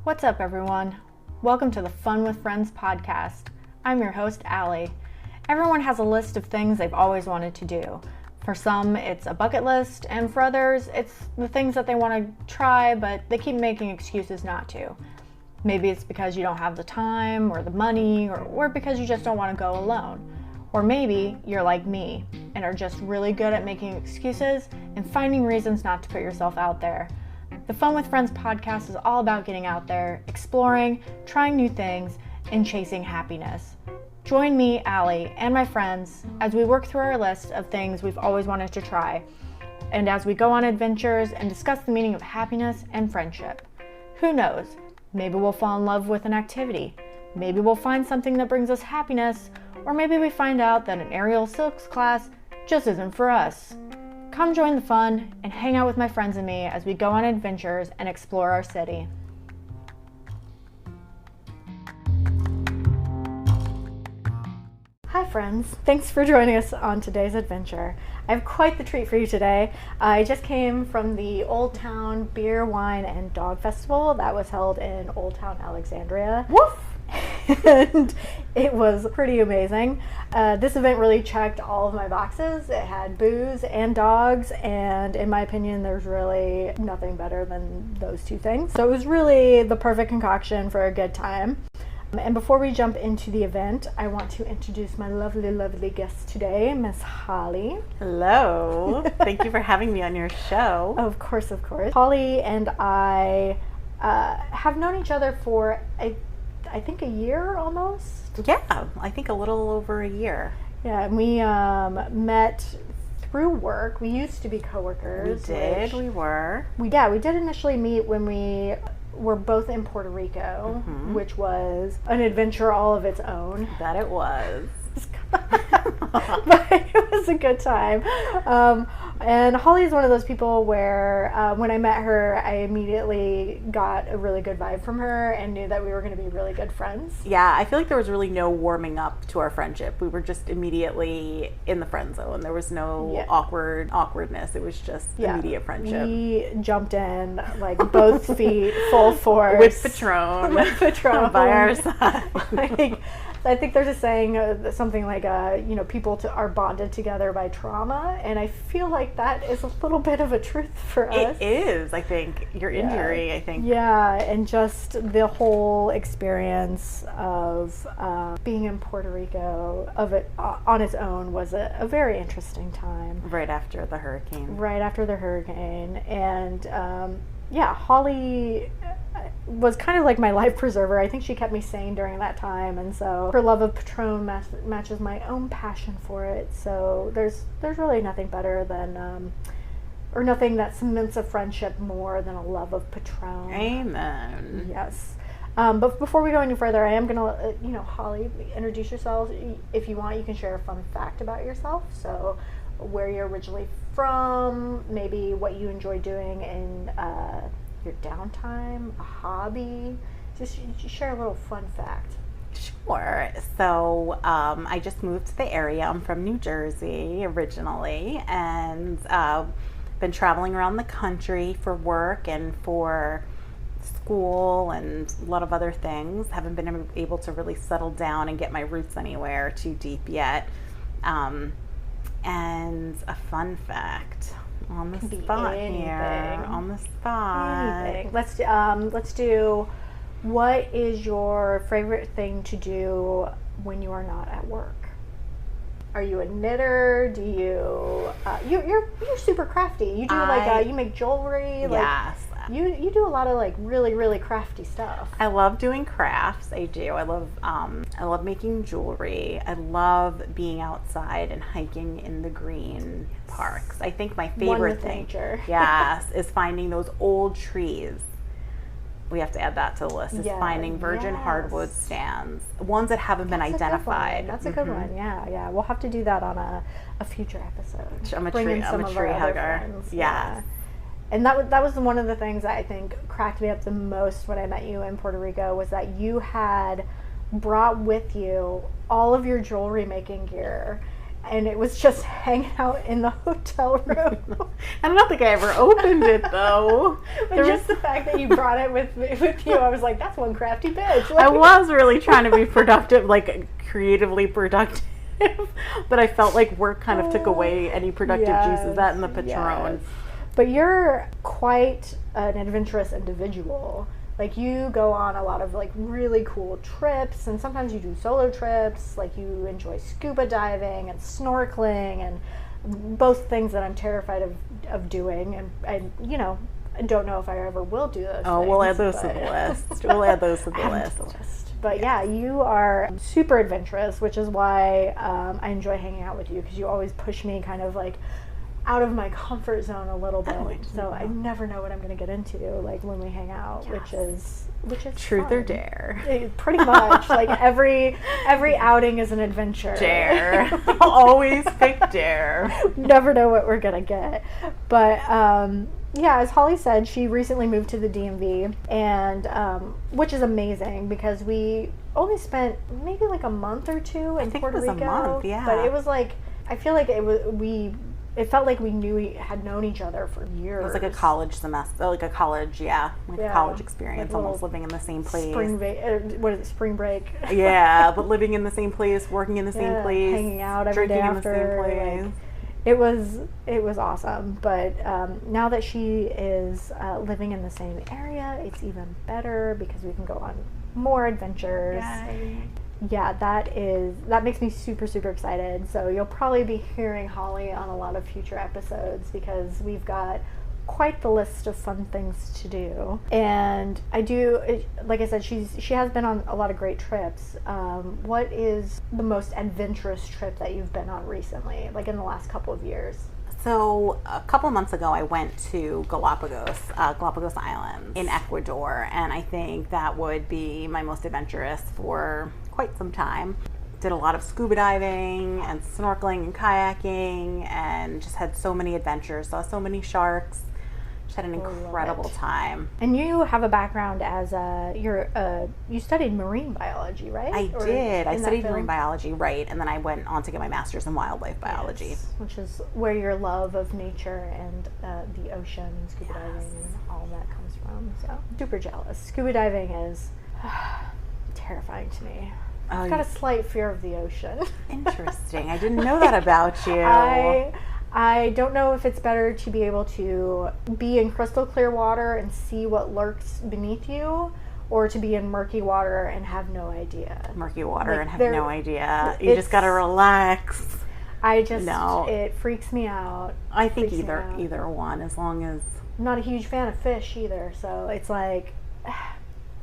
What's up, everyone? Welcome to the Fun with Friends podcast. I'm your host, Allie. Everyone has a list of things they've always wanted to do. For some, it's a bucket list, and for others, it's the things that they want to try, but they keep making excuses not to. Maybe it's because you don't have the time or the money, or because you just don't want to go alone. Or maybe you're like me and are just really good at making excuses and finding reasons not to put yourself out there. The Fun with Friends podcast is all about getting out there, exploring, trying new things, and chasing happiness. Join me, Allie, and my friends as we work through our list of things we've always wanted to try, and as we go on adventures and discuss the meaning of happiness and friendship. Who knows? Maybe we'll fall in love with an activity. Maybe we'll find something that brings us happiness, or maybe we find out that an aerial silks class just isn't for us. Come join the fun and hang out with my friends and me as we go on adventures and explore our city. Hi friends, thanks for joining us on today's adventure. I have quite the treat for you today. I just came from the Old Town Beer, Wine, and Dog Festival that was held in Old Town Alexandria. Woof! And it was pretty amazing. This event really checked all of my boxes. It had booze and dogs, and in my opinion, there's really nothing better than those two things. So it was really the perfect concoction for a good time. And before we jump into the event, I want to introduce my lovely, lovely guest today, Miss Holly. Hello. Thank you for having me on your show. Of course, of course. Holly and I have known each other for I think a year almost. Yeah, I think a little over a year. Yeah, and we met through work. We used to be coworkers. We were. We did initially meet when we were both in Puerto Rico, which was an adventure all of its own. That it was. But it was a good time. And Holly is one of those people where when I met her, I immediately got a really good vibe from her and knew that we were going to be really good friends. Yeah, I feel like there was really no warming up to our friendship. We were just immediately in the friend zone. There was no awkwardness. It was just immediate friendship. We jumped in like both feet, full force. With Patron. By our side. I think there's a saying, something like, people are bonded together by trauma, and I feel like that is a little bit of a truth for us. It is, I think. Your injury, I think. Yeah, and just the whole experience of being in Puerto Rico on its own was a very interesting time. Right after the hurricane. And Holly was kind of like my life preserver. I think she kept me sane during that time, and so her love of Patron matches my own passion for it. So there's really nothing better than or nothing that cements a friendship more than a love of Patron. Amen. Yes. But before we go any further, I am gonna Holly, introduce yourself. If you want, you can share a fun fact about yourself. So where you're originally from, maybe what you enjoy doing in your downtime, a hobby. Just share a little fun fact. Sure. So I just moved to the area. I'm from New Jersey originally, and been traveling around the country for work and for school and a lot of other things. Haven't been able to really settle down and get my roots anywhere too deep yet. And a fun fact. On the spot here. On the spot. Anything. Let's do. What is your favorite thing to do when you are not at work? Are you a knitter? Do you? You're super crafty. You do you make jewelry. Yes. You do a lot of like really, really crafty stuff. I love doing crafts. I do. I love making jewelry. I love being outside and hiking in the green parks. I think my favorite thing, nature. Yes, is finding those old trees. We have to add that to the list. Is finding virgin hardwood stands, ones that haven't been identified. That's a good one. Yeah. We'll have to do that on a future episode. I'm a tree hugger. Yes. Yeah. And that was one of the things that I think cracked me up the most when I met you in Puerto Rico, was that you had brought with you all of your jewelry making gear. and it was just hanging out in the hotel room. I don't think I ever opened it though. But just the fact that you brought it with you, I was like, that's one crafty bitch. I was really trying to be productive, like creatively productive. But I felt like work kind of took away any productive juices, that and the Patron. Yes. But you're quite an adventurous individual. Like, you go on a lot of, like, really cool trips, and sometimes you do solo trips. Like, you enjoy scuba diving and snorkeling, and both things that I'm terrified of doing. And I don't know if I ever will do those things. We'll add those to the list. We'll add those to the list. But yeah, you are super adventurous, which is why I enjoy hanging out with you, because you always push me kind of, like, out of my comfort zone a little bit. So I never know what I'm going to get into, like, when we hang out, which is truth fun. Or dare. Pretty much. Like, every outing is an adventure. Dare. Always pick dare. Never know what we're going to get. But yeah, as Holly said, she recently moved to the DMV, and which is amazing, because we only spent maybe like a month or two in Puerto Rico. A month, yeah. But it was like, I feel like it felt like we had known each other for years. It was like a college semester, like a college, college experience, like almost living in the same place. Spring break? Yeah, but living in the same place, working in the same place, hanging out every day after. Drinking in the same place. Like, it was awesome. But now that she is living in the same area, it's even better, because we can go on more adventures. Yay. Yeah, that makes me super, super excited. So you'll probably be hearing Holly on a lot of future episodes, because we've got quite the list of fun things to do. And like I said, she has been on a lot of great trips. What is the most adventurous trip that you've been on recently, like in the last couple of years? So a couple of months ago, I went to Galapagos Islands in Ecuador, and I think that would be my most adventurous for quite some time. Did a lot of scuba diving and snorkeling and kayaking, and just had so many adventures. Saw so many sharks. Just had an incredible time. And you have a background as you studied marine biology, right? I did. I studied marine biology, right, and then I went on to get my master's in wildlife biology. Yes, which is where your love of nature and the ocean, scuba diving, and all of that comes from. So super jealous. Scuba diving is terrifying to me. I've got a slight fear of the ocean. Interesting. I didn't know that about you. I don't know if it's better to be able to be in crystal clear water and see what lurks beneath you, or to be in murky water and have no idea. Murky water and have no idea. You just gotta relax. It freaks me out. I think either one, as long as... I'm not a huge fan of fish either, so it's like...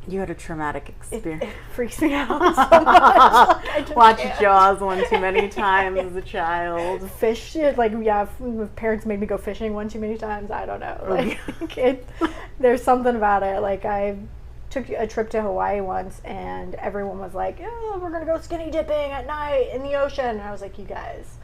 You had a traumatic experience. It freaks me out so much. Watched Jaws one too many times as a child. Fish, parents made me go fishing one too many times. I don't know. Like, there's something about it. Like, I took a trip to Hawaii once, and everyone was like, "Oh, we're gonna go skinny dipping at night in the ocean," and I was like, "You guys,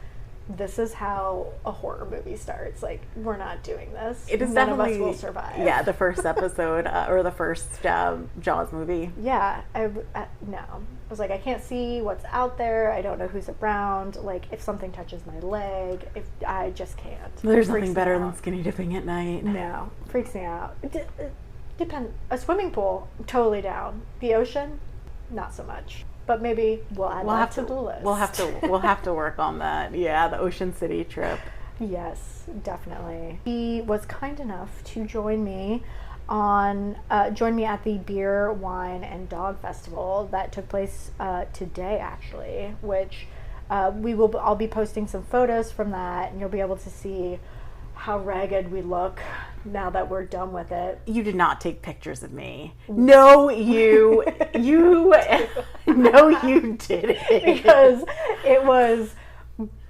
this is how a horror movie starts. Like, we're not doing this. None of us will survive." Yeah, the first episode or the first Jaws movie. Yeah, no. I was like, I can't see what's out there. I don't know who's around. Like, if something touches my leg, I just can't. There's nothing better than skinny dipping at night. No, freaks me out. A swimming pool, totally down. The ocean, not so much. But maybe we'll add that to the list. We'll have to work on that. Yeah, the Ocean City trip. Yes, definitely. He was kind enough to join me at the Beer, Wine, and Dog Festival that took place today, actually, which I'll be posting some photos from that, and you'll be able to see how ragged we look now that we're done with it. You did not take pictures of me. No, you didn't. Because it was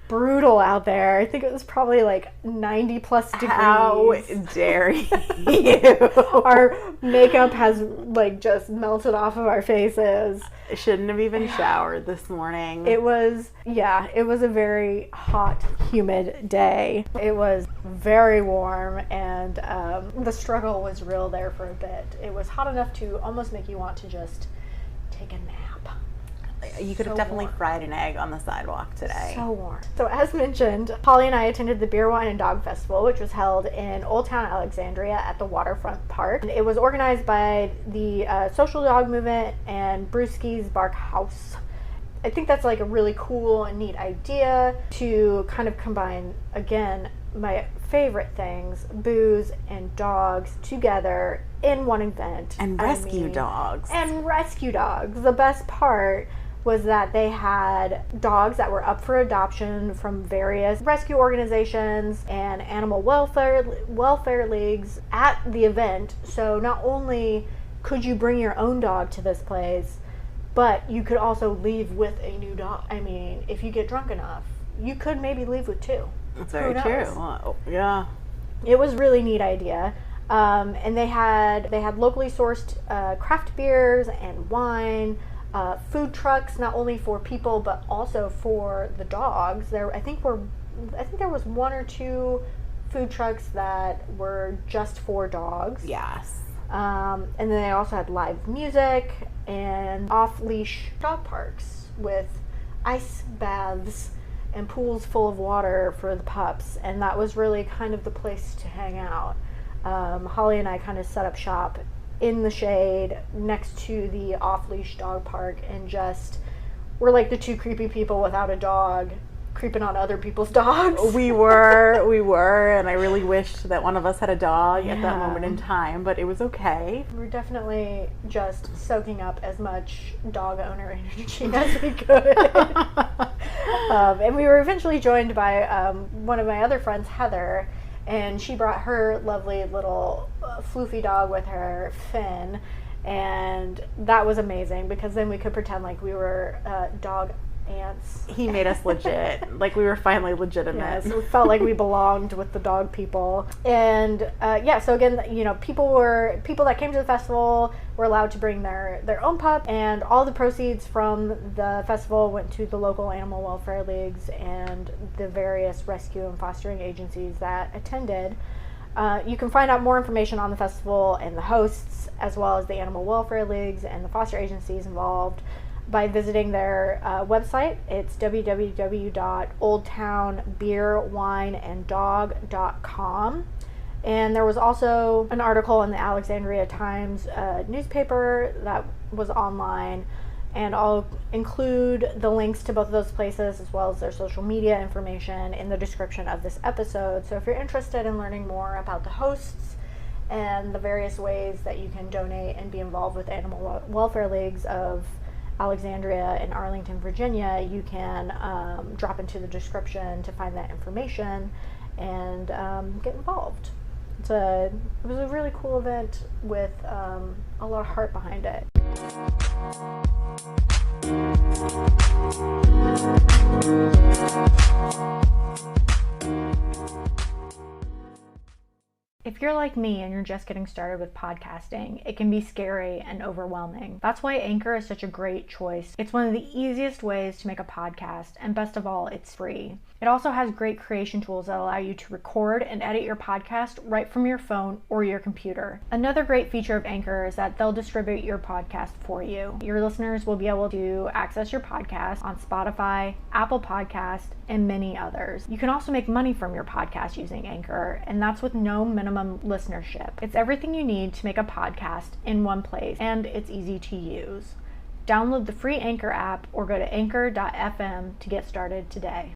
brutal out there. I think it was probably like 90 plus degrees. How dare you? Our makeup has like just melted off of our faces. I shouldn't have even showered this morning. It was a very hot, humid day. It was very warm, and the struggle was real there for a bit. It was hot enough to almost make you want to just take a nap. You could have definitely fried an egg on the sidewalk today. So warm. So as mentioned, Holly and I attended the Beer, Wine, and Dog Festival, which was held in Old Town Alexandria at the Waterfront Park. It was organized by the Social Dog Movement and Brewski's Barkhaus. I think that's like a really cool and neat idea to kind of combine, again, my favorite things, booze and dogs, together in one event. And rescue dogs. And rescue dogs. The best part was that they had dogs that were up for adoption from various rescue organizations and animal welfare leagues at the event. So not only could you bring your own dog to this place, but you could also leave with a new dog. I mean, if you get drunk enough, you could maybe leave with two. That's very true. Yeah. It was a really neat idea. And they had locally sourced craft beers and wine, food trucks, not only for people but also for the dogs. I think there was one or two food trucks that were just for dogs. Yes. And then they also had live music and off-leash dog parks with ice baths and pools full of water for the pups, and that was really kind of the place to hang out. Holly and I kind of set up shop in the shade next to the off-leash dog park, and just we're like the two creepy people without a dog creeping on other people's dogs. We were, and I really wished that one of us had a dog at that moment in time, but it was okay. We were definitely just soaking up as much dog owner energy as we could. And we were eventually joined by one of my other friends, Heather, and she brought her lovely little floofy dog with her, Finn, and that was amazing because then we could pretend like we were dog aunts. He made us legit. Like we were finally legitimate. Yes, we felt like we belonged with the dog people. And so again, people that came to the festival were allowed to bring their own pup, and all the proceeds from the festival went to the local animal welfare leagues and the various rescue and fostering agencies that attended. You can find out more information on the festival and the hosts, as well as the animal welfare leagues and the foster agencies involved, by visiting their website. It's www.oldtownbeerwineanddog.com. And there was also an article in the Alexandria Times newspaper that was online, and I'll include the links to both of those places as well as their social media information in the description of this episode. So if you're interested in learning more about the hosts and the various ways that you can donate and be involved with animal welfare leagues of Alexandria and Arlington, Virginia, you can drop into the description to find that information and get involved. It was a really cool event with a lot of heart behind it. If you're like me and you're just getting started with podcasting, it can be scary and overwhelming. That's why Anchor is such a great choice. It's one of the easiest ways to make a podcast, and best of all, it's free. It also has great creation tools that allow you to record and edit your podcast right from your phone or your computer. Another great feature of Anchor is that they'll distribute your podcast for you. Your listeners will be able to access your podcast on Spotify, Apple Podcasts, and many others. You can also make money from your podcast using Anchor, and that's with no minimum listenership. It's everything you need to make a podcast in one place, and it's easy to use. Download the free Anchor app or go to anchor.fm to get started today.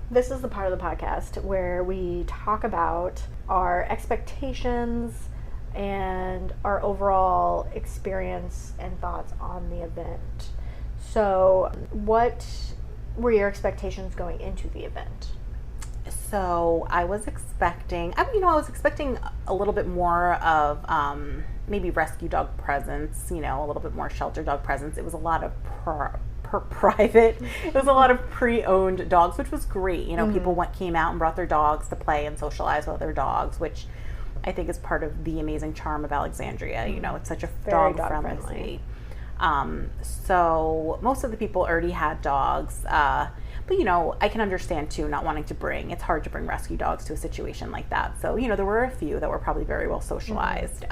This is the part of the podcast where we talk about our expectations and our overall experience and thoughts on the event. So, what were your expectations going into the event? So I was expecting a little bit more of maybe rescue dog presence, a little bit more shelter dog presence. It was a lot of private. It was a lot of pre-owned dogs, which was great. People came out and brought their dogs to play and socialize with other dogs, which I think is part of the amazing charm of Alexandria. It's such a dog-friendly city. So most of the people already had dogs. But, I can understand, too, not wanting to bring. It's hard to bring rescue dogs to a situation like that. So, there were a few that were probably very well socialized.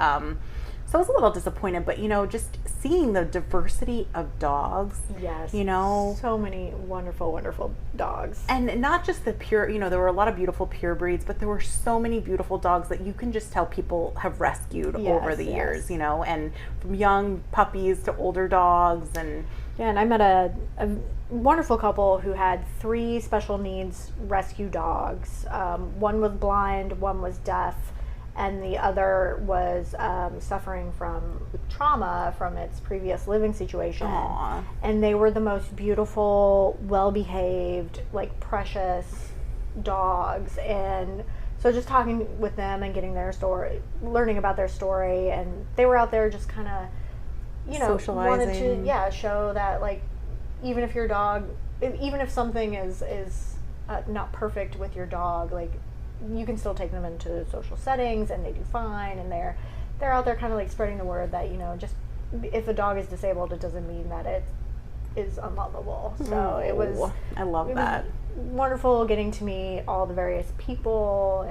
So I was a little disappointed, but, just seeing the diversity of dogs. Yes. So many wonderful, wonderful dogs. And not just the pure, there were a lot of beautiful pure breeds, but there were so many beautiful dogs that you can just tell people have rescued over the years, and from young puppies to older dogs. And I met a wonderful couple who had 3 special needs rescue dogs. One was blind, one was deaf, and the other was suffering from trauma from its previous living situation. Aww. And they were the most beautiful, well-behaved, precious dogs. And so just talking with them and getting their story, learning about their story, and they were out there just kind of, socializing. Wanted to, show that, even if your dog, even if something is not perfect with your dog, you can still take them into social settings and they do fine, and they're out there kind of spreading the word that just if a dog is disabled, it doesn't mean that it is unlovable. So I love that. Wonderful getting to meet all the various people,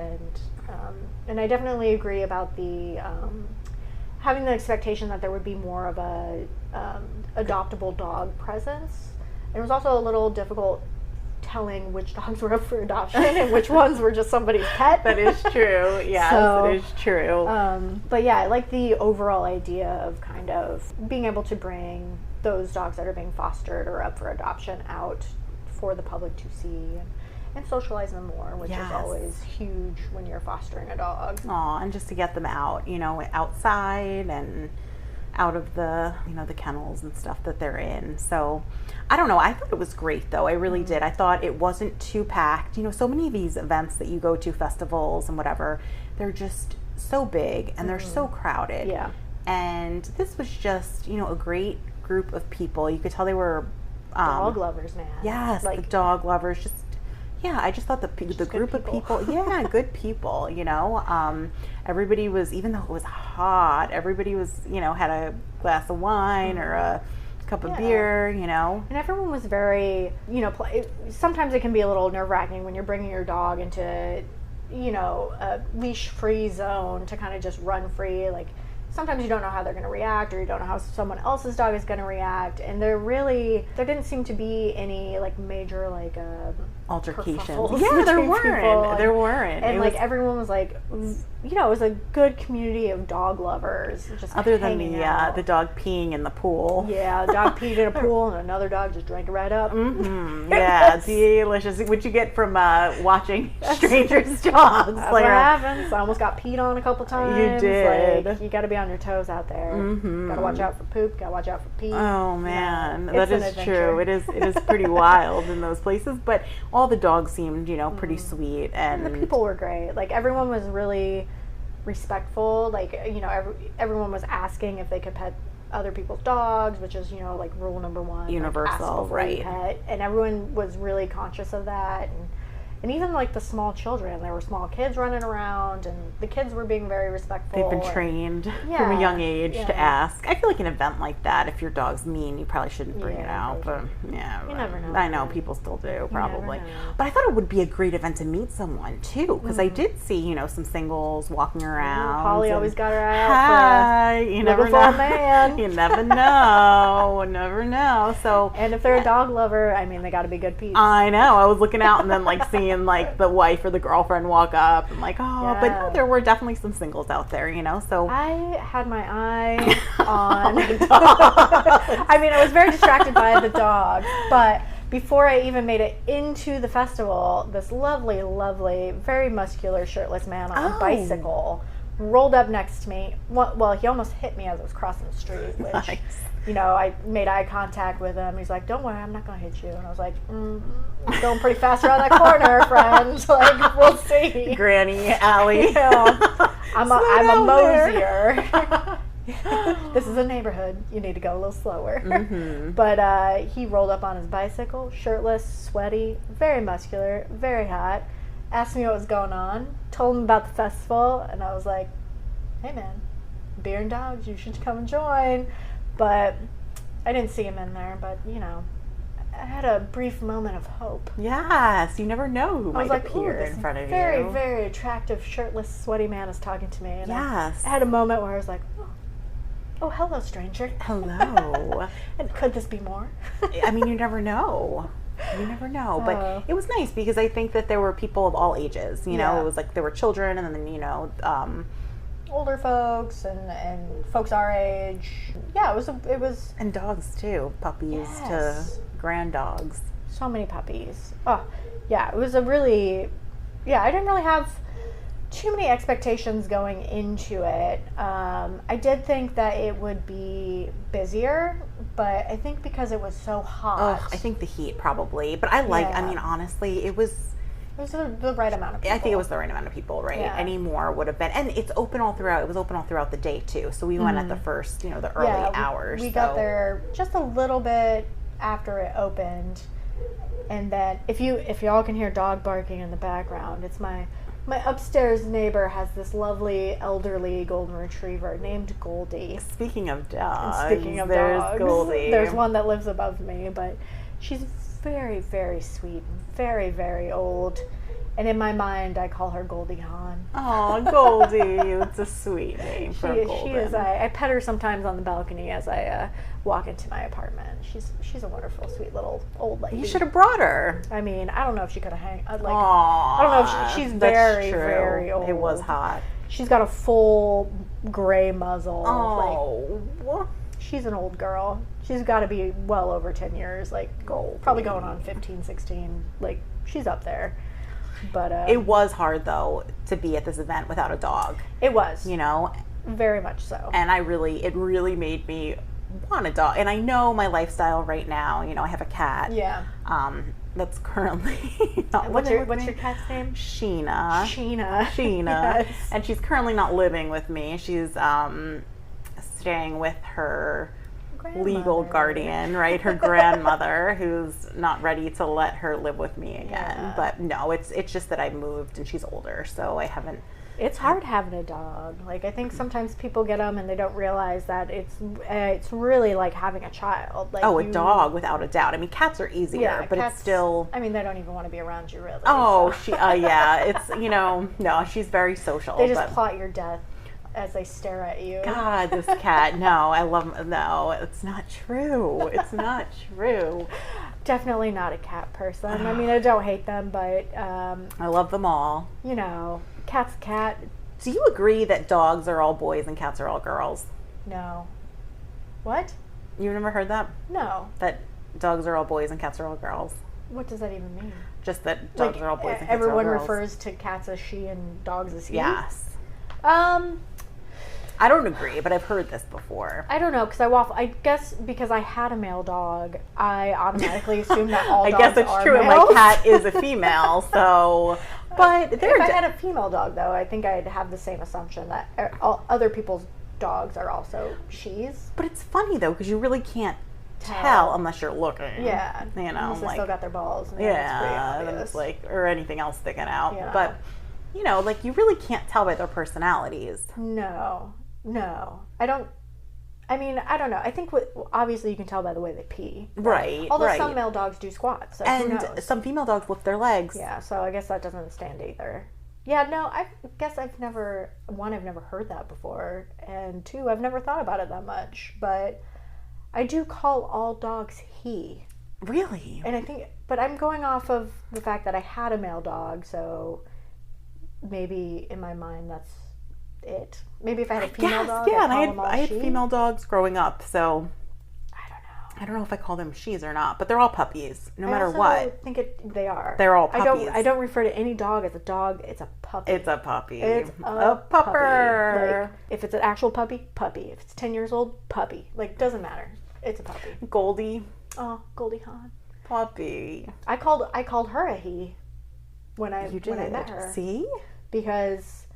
and I definitely agree about the having the expectation that there would be more of a adoptable dog presence. It was also a little difficult telling which dogs were up for adoption and which ones were just somebody's pet. That is true. Yes, it is true. But I like the overall idea of kind of being able to bring those dogs that are being fostered or up for adoption out for the public to see and socialize them more, which is always huge when you're fostering a dog. Aw, and just to get them out, outside and out of the, the kennels and stuff that they're in. So I don't know. I thought it was great, though. I really did. I thought it wasn't too packed. So many of these events that you go to, festivals and whatever, they're just so big and they're so crowded. Yeah. And this was just, a great group of people. You could tell they were dog lovers, man. Yes, the dog lovers. Just I just thought the group of people, good people, everybody was, even though it was hot, everybody was, had a glass of wine or a cup of beer, And everyone was very, sometimes it can be a little nerve-wracking when you're bringing your dog into, a leash-free zone to kind of just run free, sometimes you don't know how they're going to react, or you don't know how someone else's dog is going to react, and there didn't seem to be any major altercations. Yeah, there weren't. There weren't. And everyone was it was a good community of dog lovers. Just other than the dog peeing in the pool. Yeah, the dog peed in a pool, and another dog just drank it right up. Mm-hmm. Yeah, delicious. What you get from watching strangers' dogs? That's what happens. I almost got peed on a couple times. You did. You got to be on your toes out there. Mm-hmm. Got to watch out for poop. Got to watch out for pee. Oh man, that is true. It is pretty wild in those places, but all the dogs seemed, pretty sweet, and the people were great. Everyone was really respectful. Everyone was asking if they could pet other people's dogs, which is, rule number 1. Universal, right? Pet. And everyone was really conscious of that. And even the small children, there were small kids running around, and the kids were being very respectful. They've been trained from a young age to ask. I feel like an event like that, if your dog's mean, you probably shouldn't bring it out. But you never know. I know people still do, probably. But I thought it would be a great event to meet someone too, because I did see some singles walking around. Holly always got her eye out for you never know. Man. You never know. Never know. So, and if they're a dog lover, they got to be good peeps. I know. I was looking out and then seeing the wife or the girlfriend walk up and but no, there were definitely some singles out there, so I had my eye on I was very distracted by the dogs, but before I even made it into the festival, this lovely, very muscular shirtless man on a bicycle rolled up next to me. Well, he almost hit me as I was crossing the street, which nice. I made eye contact with him. He's like, "Don't worry, I'm not going to hit you." And I was like, going pretty fast around that corner, friend. We'll see. Granny Alley. I'm a mosier. This is a neighborhood. You need to go a little slower. Mm-hmm. But he rolled up on his bicycle, shirtless, sweaty, very muscular, very hot. Asked me what was going on. Told him about the festival, and I was like, "Hey, man, beer and dogs. You should come and join." But I didn't see him in there, but, you know, I had a brief moment of hope. Yes, you never know who might appear in front of very, you. very, very attractive, shirtless, sweaty man is talking to me. And Yes. I had a moment where I was like, oh, hello, stranger. Hello. And could this be more? I mean, you never know. You never know. But it was nice because I think that there were people of all ages. You know, it was like there were children and then, you know, older folks and folks our age. Yeah, it was. And dogs too. Puppies to grand dogs. So many puppies. Oh, yeah. It was a really, I didn't really have too many expectations going into it. I did think that it would be busier, but I think because it was so hot. I think the heat probably. But I mean, honestly, it was the right amount of people. I think it was the right amount of people, right? Yeah. Any more would have been. And it's open all throughout. It was open all throughout the day, too. So we went at the first, you know, the early hours. We got there just a little bit after it opened. And then if y'all can hear dog barking in the background, it's my upstairs neighbor has this lovely elderly golden retriever named Goldie. Speaking of dogs, there's Goldie. There's one that lives above me, but she's very, very sweet and very, very old. And in my mind, I call her Goldie Hawn. Oh, Goldie. It's a sweet name for a golden. She is. I pet her sometimes on the balcony as I walk into my apartment. She's a wonderful, sweet little old lady. You should have brought her. I mean, I don't know if she could have hung. I don't know if she's very, very old. It was hot. She's got a full gray muzzle. Oh. She's an old girl. She's got to be well over 10 years. Probably going on 15, 16. She's up there. But it was hard though to be at this event without a dog. It was, you know, very much so. And it really made me want a dog. And I know my lifestyle right now. You know, I have a cat. Yeah. That's currently not what's your cat's name? Sheena. Sheena. Yes. And she's currently not living with me. She's staying with her legal guardian, right? Her grandmother, who's not ready to let her live with me again. Yeah. But no, it's just that I moved and she's older, so I haven't. It's hard having a dog. I think sometimes people get them and they don't realize that it's really like having a child. A dog, without a doubt. I mean, cats are easier, but cats, it's still. I mean, they don't even want to be around you, really. Oh, so. It's no, she's very social. They just plot your death as they stare at you. God, this cat. No, it's not true. It's not true. Definitely not a cat person. I mean, I don't hate them, but I love them all. You know, cat's a cat. Do you agree that dogs are all boys and cats are all girls? No. What? You've never heard that? No. That dogs are all boys and cats are all girls. What does that even mean? Just that dogs are all boys and cats are all girls. Everyone refers to cats as she and dogs as he? Yes. I don't agree, but I've heard this before. I don't know, because I guess because I had a male dog, I automatically assume that all dogs are I guess it's true, males. And my cat is a female, so... But if I had a female dog, though, I think I'd have the same assumption that all other people's dogs are also she's. But it's funny, though, because you really can't tell unless you're looking. Yeah. You know, unless they still got their balls. And it's or anything else sticking out. Yeah. But, you really can't tell by their personalities. No, I don't. I mean, I don't know. I think obviously you can tell by the way they pee. Right. Although some male dogs do squats. So and who knows? Some female dogs lift their legs. Yeah, so I guess that doesn't stand either. Yeah, no, I guess I've never heard that before. And two, I've never thought about it that much. But I do call all dogs he. Really? And but I'm going off of the fact that I had a male dog, so maybe in my mind that's it. Maybe if I had a female dog, I had female dogs growing up, so I don't know if I call them she's or not, but they're all puppies, no matter what. I think they are. They're all puppies. I don't refer to any dog as a dog. It's a puppy. It's a puppy. It's a pupper. If it's an actual puppy, puppy. If it's 10 years old, puppy. Doesn't matter. It's a puppy. Goldie. Oh, Goldie Hawn. Puppy. I called her a he when I met her. See? Because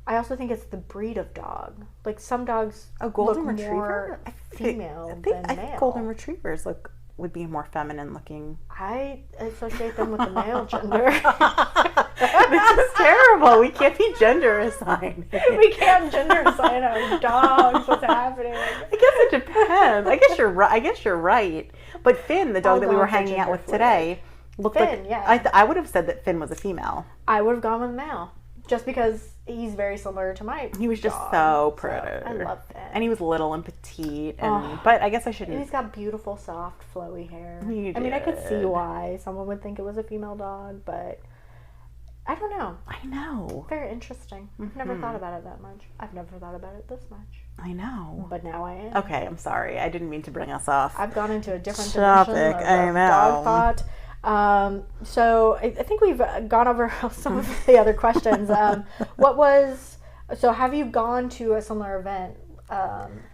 I also think it's the breed of dog. Some dogs golden look retriever? more female than male. I think golden retrievers would be more feminine looking. I associate them with the male gender. This is terrible. We can't be gender assigning. We can't gender assign our dogs. What's happening? I guess it depends. I guess you're right. But Finn, the dog that we were hanging out with today, looked Finn, like. yeah. I would have said that Finn was a female. I would have gone with male, just because he's very similar to my. He was just dog. so pretty. I love Finn. And he was little and petite, but I guess I shouldn't. And he's got beautiful, soft, flowy hair. He I mean, I could see did. why someone would think it was a female dog, but I don't know. I know. Very interesting. I've never thought about it that much. I've never thought about it this much. I know. But now I am. Okay, I'm sorry. I didn't mean to bring us off. I've gone into a different Topic, dimension I of know. dog thought. So I think we've gone over some of the other questions. So have you gone to a similar event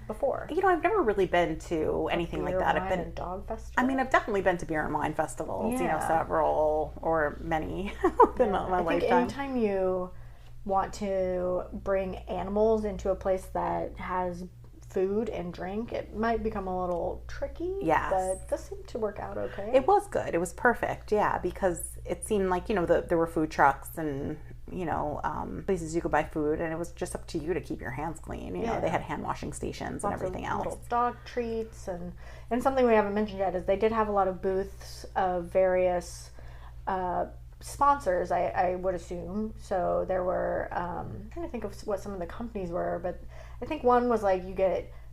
before? I've never really been to anything like that. I've been and dog festival. I mean, I've definitely been to beer and wine festivals, Yeah. several or many in my I think lifetime. anytime you want to bring animals into a place that has food and drink, it might become a little tricky. Yes. But this seemed to work out okay. It was good. It was perfect, yeah, because it seemed like, there were food trucks and, places you could buy food, and it was just up to you to keep your hands clean. You know, they had hand washing stations and Lots everything of else. little dog treats, and something we haven't mentioned yet is they did have a lot of booths of various sponsors, I would assume. So there were, I'm trying to think of what some of the companies were, but I think one was like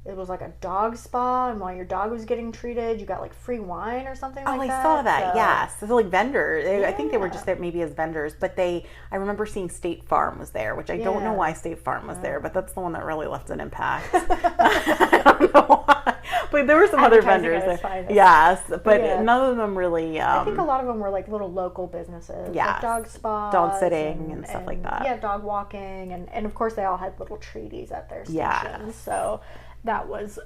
it was like a dog spa, and while your dog was getting treated, you got like free wine or something like that. Oh, I saw that, So, yes. So like vendors. I think they were just there maybe as vendors, but I remember seeing State Farm was there, which I don't know why State Farm was there, but that's the one that really left an impact. I don't know why. But there were some other vendors there. Yes, but none of them really... I think a lot of them were like little local businesses. Yes. Like dog spas. Dog sitting and stuff like that. Yeah, dog walking. And of course they all had little treaties at their stations. Yes. So that was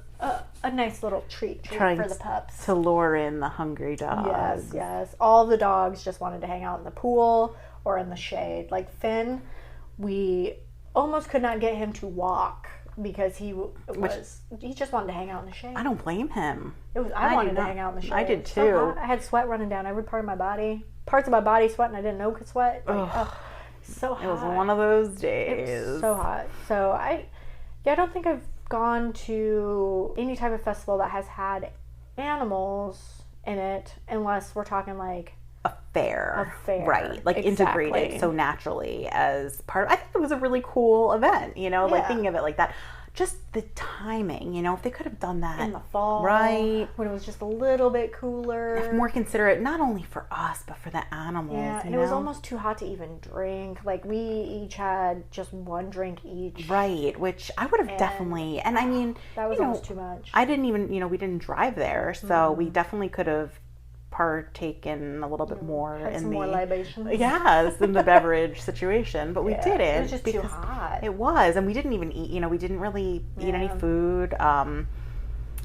a nice little treat for the pups. To lure in the hungry dogs. Yes. All the dogs just wanted to hang out in the pool or in the shade. Like Finn, we almost could not get him to walk because he just wanted to hang out in the shade. I don't blame him. I wanted to hang out in the shade. I did too. So hot. I had sweat running down every part of my body. Parts of my body sweating I didn't know could sweat. So hot. It was one of those days. It was so hot. So I don't think I've gone to any type of festival that has had animals in it, unless we're talking like a fair, right? Like exactly. integrated so naturally as part of. I think it was a really cool event. Like thinking of it like that. Just the timing, if they could have done that in the fall, right, when it was just a little bit cooler, more considerate, not only for us but for the animals. Yeah, and it was almost too hot to even drink. Like we each had just one drink each, right? Which I would have definitely, and I mean, that was almost too much. I didn't even, we didn't drive there, so we definitely could have partaken a little bit more in some more libations. Yes, in the beverage situation, but we didn't. It was just too hot. It was, and we didn't even eat. We didn't really eat any food.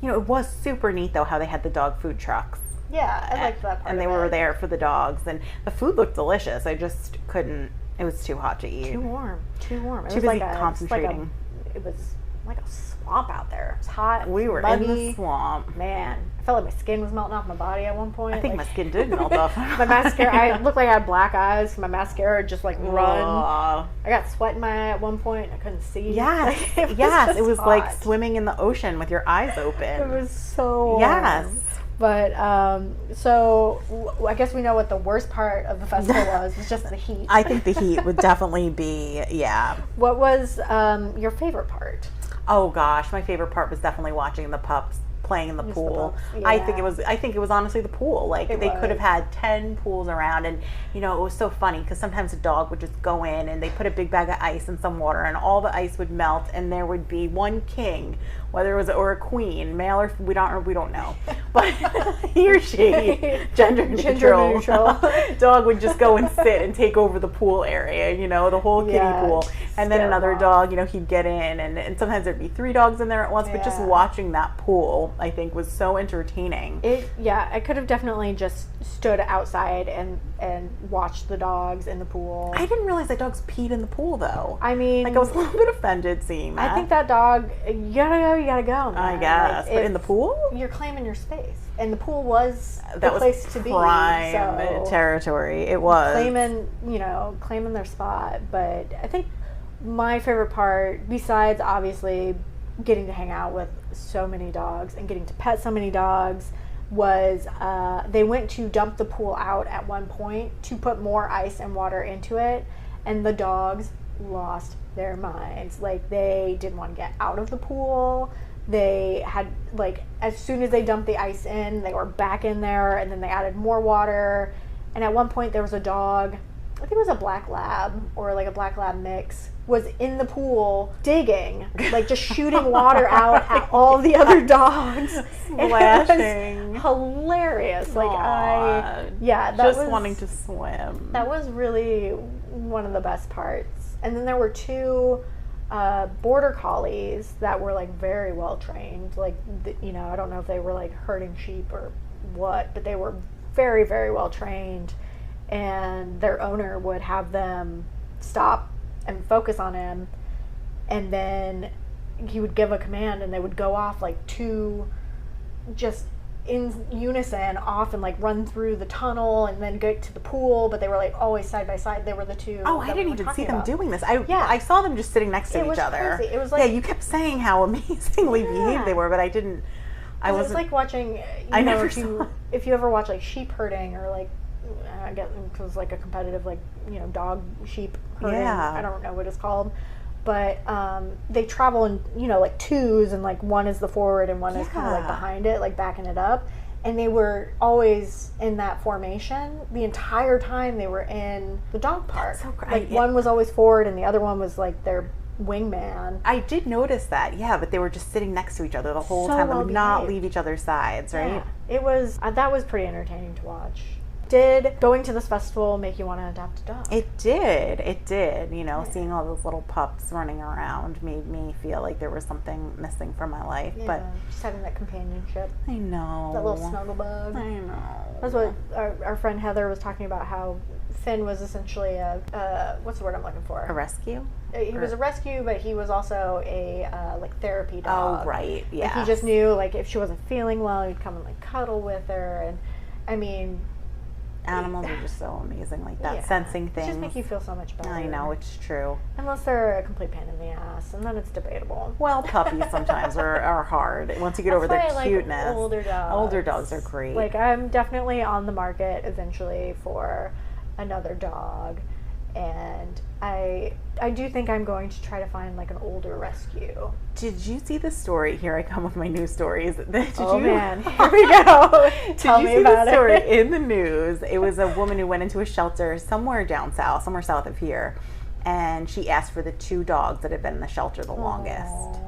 It was super neat though how they had the dog food trucks. Yeah, I liked that part. And they were there for the dogs, and the food looked delicious. I just couldn't. It was too hot to eat. Too warm. It too was busy like concentrating. It was like a swamp out there. It was hot. We were muggy. in the swamp. Man, I felt like my skin was melting off my body at one point. I think my skin did melt off. My mascara, I looked like I had black eyes. My mascara just like run. I got sweat in my eye at one point. I couldn't see. Yes, it was like swimming in the ocean with your eyes open. It was so warm. Yes. But so I guess we know what the worst part of the festival was. It's just the heat. I think the heat would definitely be, What was your favorite part? Oh gosh, my favorite part was definitely watching the pups playing in the pool. Yeah. I think it was honestly the pool. Like they could have had 10 pools around, and it was so funny because sometimes a dog would just go in and they put a big bag of ice and some water, and all the ice would melt, and there would be one king, whether it was or a queen, male or we don't know, but he or she, gender neutral, dog would just go and sit and take over the pool area, the whole kiddie pool, and then another dog, he'd get in, and sometimes there'd be 3 dogs in there at once, but just watching that pool, I think, was so entertaining. I could have definitely just stood outside and watched the dogs in the pool. I didn't realize that dogs peed in the pool, though. I mean, I was a little bit offended seeing that. I think that dog, you gotta go, man. I guess, but in the pool? You're claiming your space. place, and the pool was that the place to be. Prime So territory. It was claiming their spot. But I think my favorite part, besides obviously getting to hang out with so many dogs and getting to pet so many dogs, was they went to dump the pool out at one point to put more ice and water into it, and the dogs lost their minds. Like, they didn't want to get out of the pool. They had, like, as soon as they dumped the ice in, they were back in there, and then they added more water. And at one point there was a dog, I think it was a black lab or like a black lab mix, was in the pool digging, like just shooting water out at all the other dogs. Splashing. Hilarious. Aww. That just was wanting to swim. That was really one of the best parts. And then there were two border collies that were like very well trained. Like, I don't know if they were like herding sheep or what, but they were very, very well trained. And their owner would have them stop and focus on him, and then he would give a command and they would go off like two, just in unison off, and like run through the tunnel and then get to the pool. But they were like always side by side. They were the two. Oh, I didn't even see them doing this. I saw them just sitting next to each other. Crazy. It was like, you kept saying how amazingly behaved they were, but I didn't. It was like watching. If you ever watch like sheep herding, or like, I guess it was like a competitive, like, dog sheep herding. Yeah. I don't know what it's called, but they travel in like twos, and like one is the forward and one is kind of like behind it, like backing it up. And they were always in that formation the entire time they were in the dog park. That's so great. Like, one was always forward and the other one was like their wingman. I did notice that, but they were just sitting next to each other the whole time. They would not leave each other's sides, right? Yeah. It was that was pretty entertaining to watch. Did going to this festival make you want to adopt a dog? It did. Seeing all those little pups running around made me feel like there was something missing from my life. Yeah, but just having that companionship. I know. That little snuggle bug. I know. That's what our friend Heather was talking about, how Finn was essentially what's the word I'm looking for? A rescue? He was a rescue, but he was also a like therapy dog. Oh, right. Yeah. Like, he just knew, like, if she wasn't feeling well, he'd come and like cuddle with her. And I mean, animals are just so amazing like that, sensing things. Just make you feel so much better. I know, it's true. Unless they're a complete pain in the ass, and then it's debatable. Well, puppies sometimes are hard. Once you get over their cuteness. Like older dogs. Older dogs are great. Like, I'm definitely on the market eventually for another dog, and I do think I'm going to try to find like an older rescue. Did you see the story? Here I come with my news stories. Man, here we go. Tell me about the story it. In the news? It was a woman who went into a shelter somewhere south of here, and she asked for the two dogs that had been in the shelter the longest.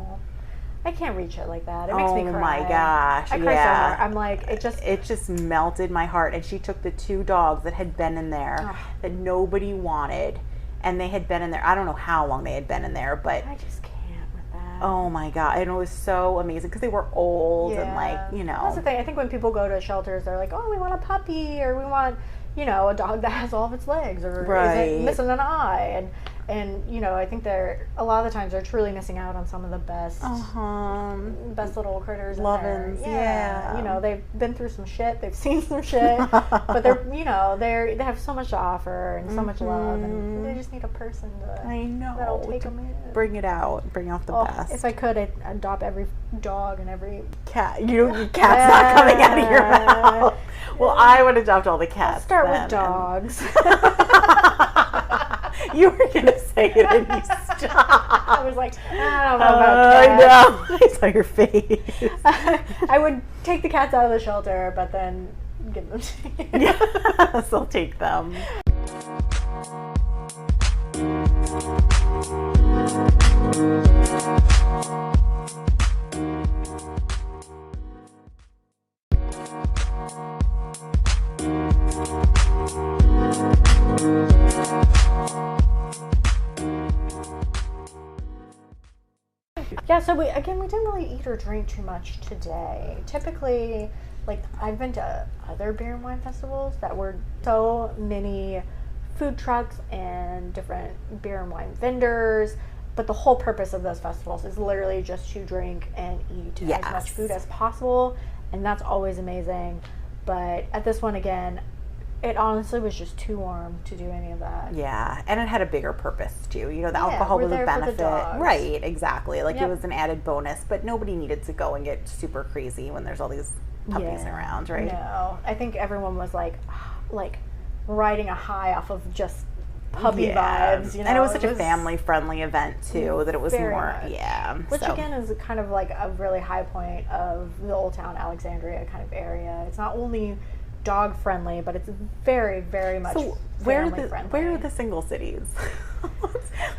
I can't reach it like that. It makes me cry. Oh my gosh. I cry so hard. I'm like, it just melted my heart. And she took the two dogs that had been in there that nobody wanted, and they had been in there. I don't know how long they had been in there, but I just can't with that. Oh my God. And it was so amazing because they were old and That's the thing. I think when people go to shelters, they're like, oh, we want a puppy, or we want, a dog that has all of its legs, or isn't missing an eye. And I think a lot of the times they're truly missing out on some of the best little critters. Lovin's, yeah. They've been through some shit, they've seen some shit, but they have so much to offer and so much love, and they just need a person that'll take them in. Bring it out, bring out the best. If I could, I'd adopt every dog and every cat. Cat's not coming out of your mouth. Well, I would adopt all the cats. I'll start with dogs. You were going to say it and you stopped. I was like, I don't know about cats. I know. I saw your face. I would take the cats out of the shelter, but then give them to you. Yes, I'll take them. Yeah, so we didn't really eat or drink too much today. Typically, like, I've been to other beer and wine festivals that were so many food trucks and different beer and wine vendors, but the whole purpose of those festivals is literally just to drink and eat as much food as possible, and that's always amazing. But at this one, again, it honestly was just too warm to do any of that. Yeah, and it had a bigger purpose too. You know, the alcohol was a benefit. Right, exactly. Like, it was an added bonus, but nobody needed to go and get super crazy when there's all these puppies around, right? No, I think everyone was like riding a high off of just puppy vibes, you know. And it was such a family-friendly event too, that it was more, Which again is kind of like a really high point of the Old Town Alexandria kind of area. It's not only dog friendly, but it's very, very much family friendly. Where are the single cities?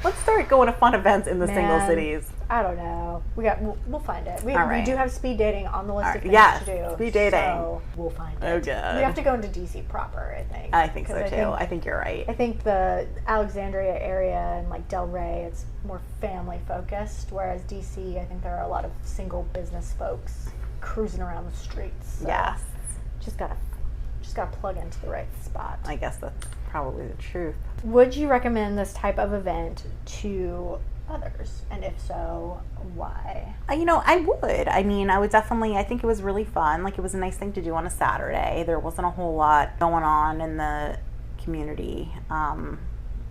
let's start going to fun events in the single cities. I don't know. We'll find it. We do have speed dating on the list of things to do. Speed dating. So we'll find it. Oh, good. We have to go into DC proper, I think. I think so too. I think you're right. I think the Alexandria area and like Del Rey, it's more family focused, whereas DC, I think there are a lot of single business folks cruising around the streets. So yes. Just gotta plug into the right spot. I guess that's probably the truth. Would you recommend this type of event to others? And if so, why? You know, I would. I mean, I would definitely, I think it was really fun. Like, it was a nice thing to do on a Saturday. There wasn't a whole lot going on in the community.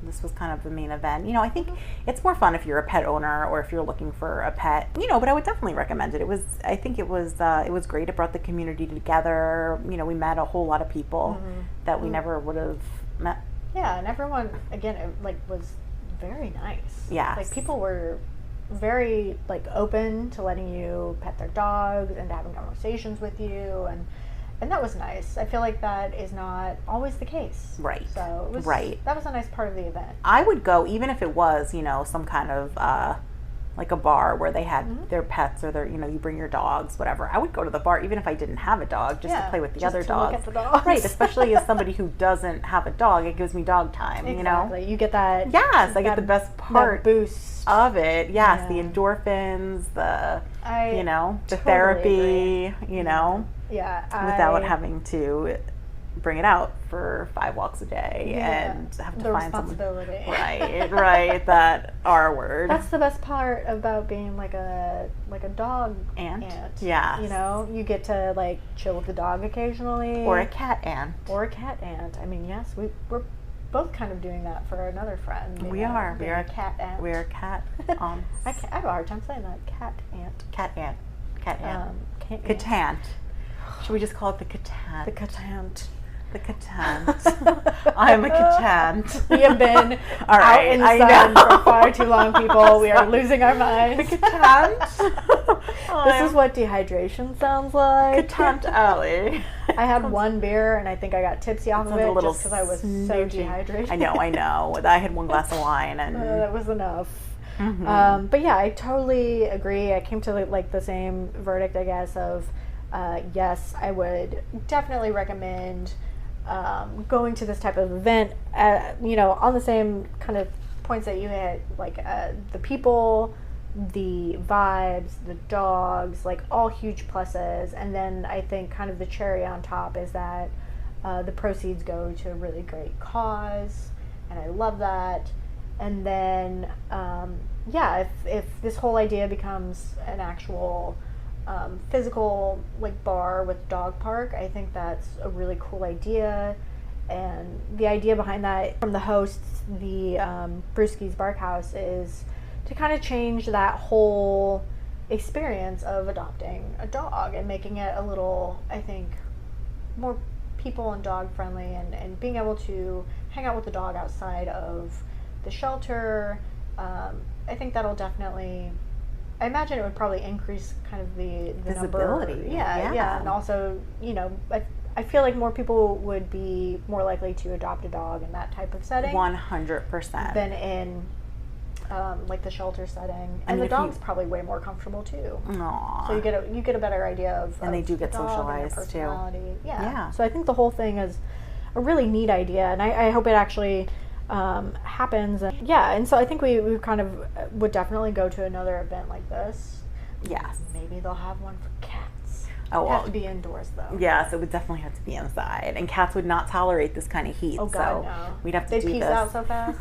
This was kind of the main event. You know, I think it's more fun if you're a pet owner or if you're looking for a pet, you know, but I would definitely recommend it. I think it was great. It brought the community together. You know, we met a whole lot of people that we never would have met. Yeah, and everyone, again, was very nice. Yeah. Like, people were very, open to letting you pet their dogs and to having conversations with you, and that was nice. I feel like that is not always the case. Right. So it was, that was a nice part of the event. I would go, even if it was, you know, some kind of, like a bar where they had their pets or you bring your dogs, whatever. I would go to the bar, even if I didn't have a dog, just to play with the other dogs. Look at the dogs. Right, especially as somebody who doesn't have a dog, it gives me dog time, you know? Exactly. You get that. Yes, I get the best part boost of it. Yes, the endorphins, the therapy, agree. you know? Yeah. Without having to bring it out for 5 walks a day and have to find responsibility. Right, that R word. That's the best part about being like a dog aunt. Yeah. You know, you get to chill with the dog occasionally. Or a cat aunt. I mean, yes, we're both kind of doing that for another friend. We are. We are a cat aunt. We are cat aunts. I have a hard time saying that. Cat aunt. Cat aunt. Cat aunt. Catant. Should we just call it the catant? The catant. The catant. I'm a catant. We have been out in the sun for far too long, people. We are losing our minds. The catant. This is what dehydration sounds like. Catant alley. I had one beer and I think I got tipsy off of it just because I was so dehydrated. I know. I had one glass of wine and that was enough. Mm-hmm. But yeah, I totally agree. I came to the same verdict, I guess, of yes, I would definitely recommend going to this type of event, on the same kind of points that you hit, the people, the vibes, the dogs, all huge pluses. And then I think kind of the cherry on top is that the proceeds go to a really great cause, and I love that. And then, if this whole idea becomes an actual physical bar with dog park, I think that's a really cool idea. And the idea behind that from the hosts, the Brewski's Barkhaus, is to kind of change that whole experience of adopting a dog and making it a little, I think, more people and dog friendly, and being able to hang out with the dog outside of the shelter. I think that'll definitely, I imagine it would probably increase kind of the visibility. Number. Yeah. And also, I feel like more people would be more likely to adopt a dog in that type of setting. 100%. Than in the shelter setting. And the dog's probably way more comfortable too. Aww. So you get a better idea of and they do get socialized too. Yeah. So I think the whole thing is a really neat idea, and I hope it actually happens. And so I think we kind of would definitely go to another event like this. Yes. Maybe they'll have one for cats. Oh, It'd well, have to be indoors though. Yes, it would definitely have to be inside. And cats would not tolerate this kind of heat. Oh God, so no. we'd have to They'd do peace this. out so fast.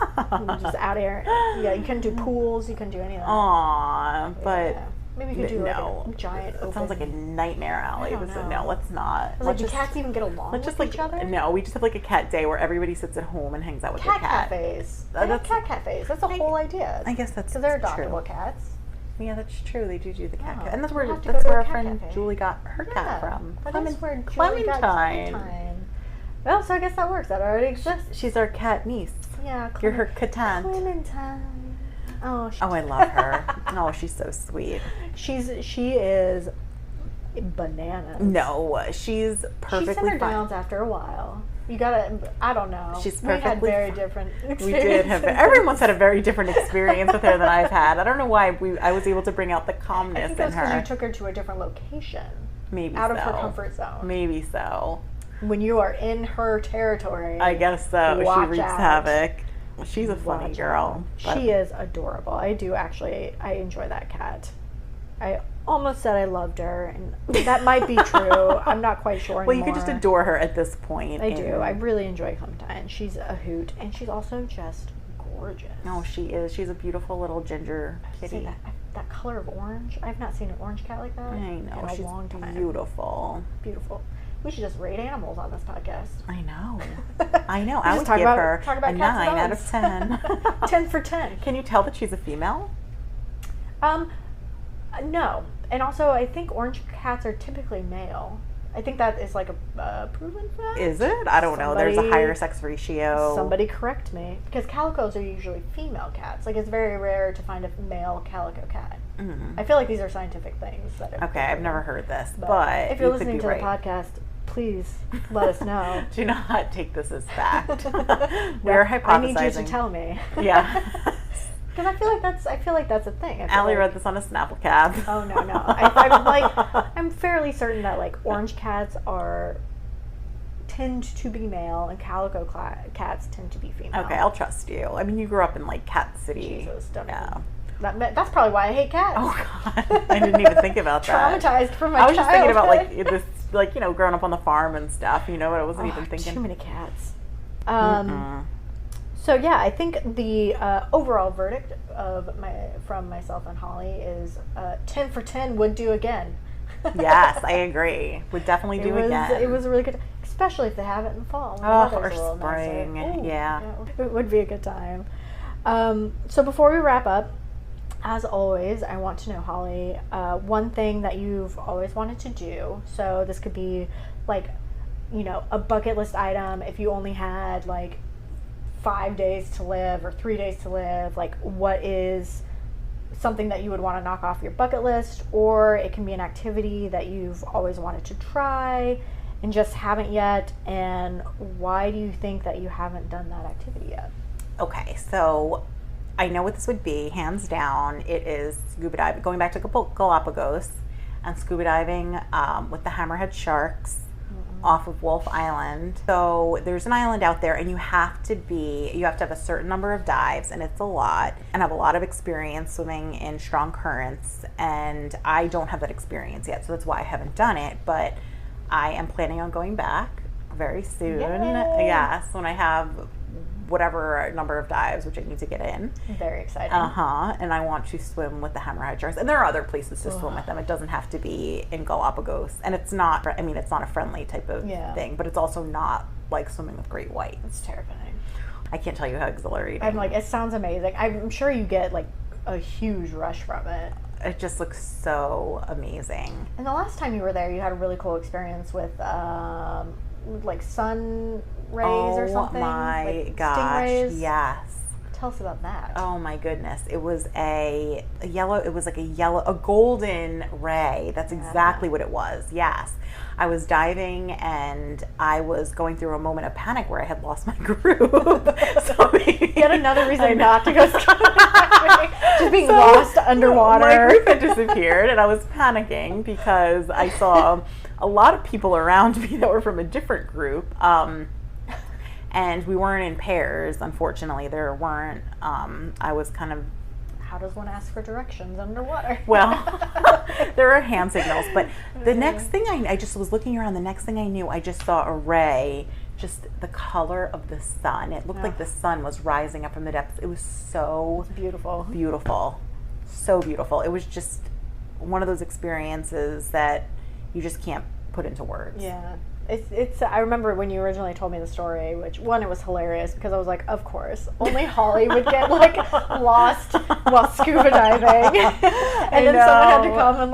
Just out of here. Yeah, you couldn't do pools. You couldn't do any of that. Aww, but Yeah. Maybe you could do like a giant It open. sounds like a nightmare, Allie. I don't know. No, let's not. I was like, do cats even get along Let's with just each other? No, we just have like a cat day where everybody sits at home and hangs out with Cat their cat. cafes. They have cat cafes. That's the whole idea. I guess that's because they're true. adoptable cats. Yeah, that's true. They do the cat Yeah. cafe. And that's We'll where have to go to our a cat friend cafe. Julie got her Yeah, cat from. that is where Julie got Clementine. Clementine. Well, so I guess that works. That already exists. She's our cat niece. Yeah, You're her catante. Clementine. Oh, Oh, I love her. Oh, she's so sweet. she is bananas. No, she's perfectly She set her fine. downs after a while. You gotta, I don't know. She's We had perfectly very fine. different experiences. We did have. Everyone's had a very different experience with her than I've had. I don't know why I was able to bring out the I calmness think that's in because her. you took her to a different location. Maybe out so. of her comfort zone. Maybe so. When you are in her territory, I guess so. She watch wreaks out. havoc. She's a funny Watch girl. but- She is adorable. I enjoy that cat. I almost said I loved her, and that might be true. I'm not quite sure Well, anymore. you can just adore her at this point. I do. I really enjoy Clementine. She's a hoot, and she's also just gorgeous. No, she is. She's a beautiful little ginger See, kitty. that color of orange. I've not seen an orange cat like that I know. in a She's long time. beautiful. Beautiful. We should just rate animals on this podcast. I know. I know. We I just would talk give about- her talk about a cats and 9 out dogs. of 10. 10 for 10. Can you tell that she's a female? No. And also, I think orange cats are typically male. I think that is like a proven fact. Is it? I don't know. There's a Somebody- higher sex ratio. Somebody correct me. Because calicos are usually female cats. Like, it's very rare to find a male calico cat. Mhm. I feel like these are scientific things. Okay, I've never heard this, but if you're you could listening be to right. the podcast, please let us know. Do not take this as fact. We're hypothesizing. I need you to tell me. Yeah. Because I feel like that's a thing. I feel Allie like, read this on a Snapple cab. Oh no. I'm fairly certain that like orange cats tend to be male and calico cats tend to be female. Okay, I'll trust you. I mean, you grew up in like Cat City. Jesus, don't Yeah. That's probably why I hate cats. Oh God, I didn't even think about that. Traumatized from my I was just thinking about like childhood. this, like growing up on the farm and stuff. But I wasn't even Too thinking. many cats. Mm-mm. So yeah, I think the overall verdict from myself and Holly is 10 for 10 would do again. Yes, I agree. Would definitely do again. It was a really good, especially if they have it in fall. when the Oh, weather's or a little nicer. spring, Ooh, yeah. It would be a good time. So before we wrap up, as always, I want to know, Holly, one thing that you've always wanted to do. So this could be like, a bucket list item. If you only had like 5 days to live or 3 days to live, like what is something that you would want to knock off your bucket list? Or it can be an activity that you've always wanted to try and just haven't yet. And why do you think that you haven't done that activity yet? Okay, so I know what this would be, hands down. It is scuba diving, going back to Galapagos and scuba diving with the hammerhead sharks off of Wolf Island. So there's an island out there and you have to have a certain number of dives, and it's a lot, and have a lot of experience swimming in strong currents, and I don't have that experience yet, so that's why I haven't done it, but I am planning on going back very soon. Yay! Yes, when I have whatever number of dives which I need to get in. Very exciting. And I want to swim with the hammerhead sharks. And there are other places to swim with them. It doesn't have to be in Galapagos. And it's not a friendly type of thing, but it's also not like swimming with great whites. It's terrifying. I can't tell you how exhilarating. I'm like, it sounds amazing. I'm sure you get like a huge rush from it. It just looks so amazing. And the last time you were there, you had a really cool experience with like sun rays or something. Oh my like gosh. Stingrays. Yes. Tell us about that. Oh my goodness. It was a golden ray. That's exactly what it was. Yes. I was diving and I was going through a moment of panic where I had lost my group. So Yet another reason not to go skydiving. Just being lost underwater. My group had disappeared and I was panicking because I saw a lot of people around me that were from a different group. And we weren't in pairs, unfortunately. There weren't. I was kind of how does one ask for directions underwater? Well, there are hand signals, but the next thing I just was looking around, the next thing I knew, I just saw a ray, just the color of the sun. It looked like the sun was rising up from the depths. It was so beautiful. Beautiful. So beautiful. It was just one of those experiences that you just can't put into words. Yeah. It's. I remember when you originally told me the story, which one, it was hilarious because I was like, of course, only Holly would get like lost while scuba diving, and then someone had to come and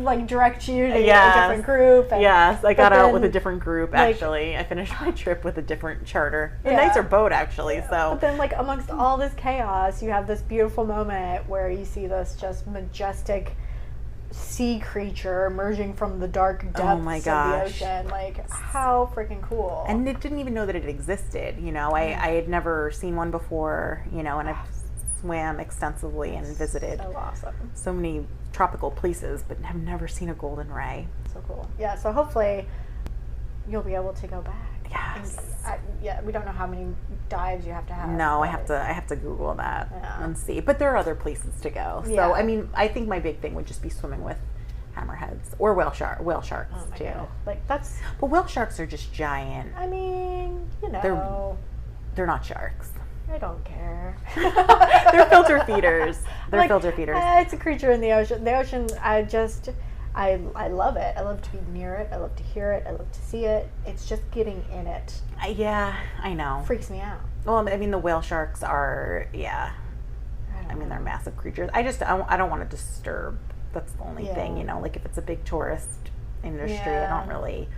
like direct you to a different group. And, yes, I got out with a different group. Actually, I finished my trip with a different charter, a nicer boat actually. So, but then like amongst all this chaos, you have this beautiful moment where you see this just majestic sea creature emerging from the dark depths of the ocean. Like, how freaking cool. And it didn't even know that it existed, you know. I had never seen one before, you know, and I've swam extensively and visited so many tropical places, but I've never seen a golden ray. So cool. Yeah, so hopefully you'll be able to go back. Yes. We don't know how many dives you have to have. No, I have to Google that and see. But there are other places to go. So I mean, I think my big thing would just be swimming with hammerheads or whale sharks too. God. Like that's. But whale sharks are just giant. I mean, you know, they're not sharks. I don't care. They're filter feeders. Filter feeders. It's a creature in the ocean. The ocean, I love it. I love to be near it. I love to hear it. I love to see it. It's just getting in it. Yeah, I know. Freaks me out. Well, I mean, the whale sharks are, I mean, they're massive creatures. I don't want to disturb. That's the only thing, you know. Like if it's a big tourist industry, I don't really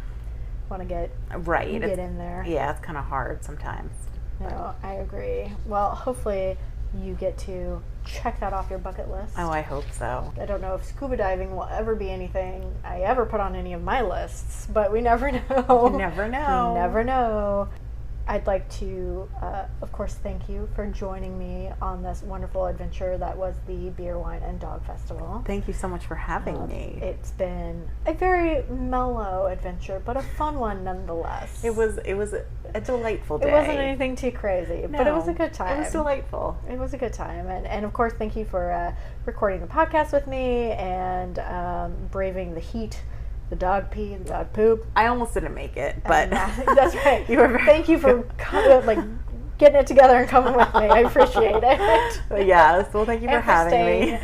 want to get in there. Yeah, it's kind of hard sometimes. No, I agree. Well, hopefully you get to check that off your bucket list. Oh, I hope so. I don't know if scuba diving will ever be anything I ever put on any of my lists, but we never know. You never know. We never know. I'd like to, of course, thank you for joining me on this wonderful adventure that was the Beer, Wine, and Dog Festival. Thank you so much for having me. It's been a very mellow adventure, but a fun one nonetheless. It was a delightful day. It wasn't anything too crazy, but it was a good time. It was delightful. It was a good time. And of course, thank you for recording the podcast with me and braving the heat, the dog pee, the dog poop. I almost didn't make it, but that's right. Thank you for getting it together and coming with me. I appreciate it. Yes. Well, thank you for having me.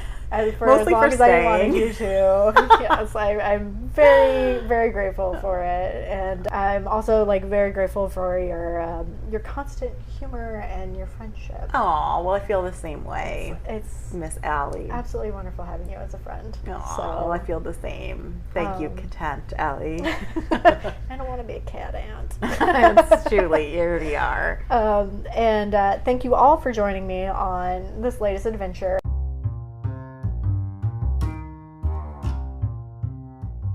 Mostly for as I wanted you to. Yes, I'm very, very grateful for it, and I'm also very grateful for your constant humor and your friendship. Oh, well, I feel the same way. It's Miss Allie. Absolutely wonderful having you as a friend. Oh, well, I feel the same. Thank you, content, Allie. I don't want to be a cat aunt. It's Julie. Here we are. And thank you all for joining me on this latest adventure.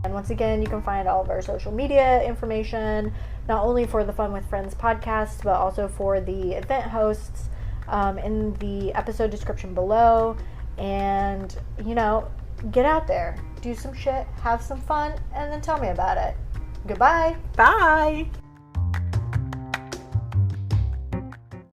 And once again, you can find all of our social media information, not only for the Fun with Friends podcast, but also for the event hosts in the episode description below. And, get out there, do some shit, have some fun, and then tell me about it. Goodbye. Bye.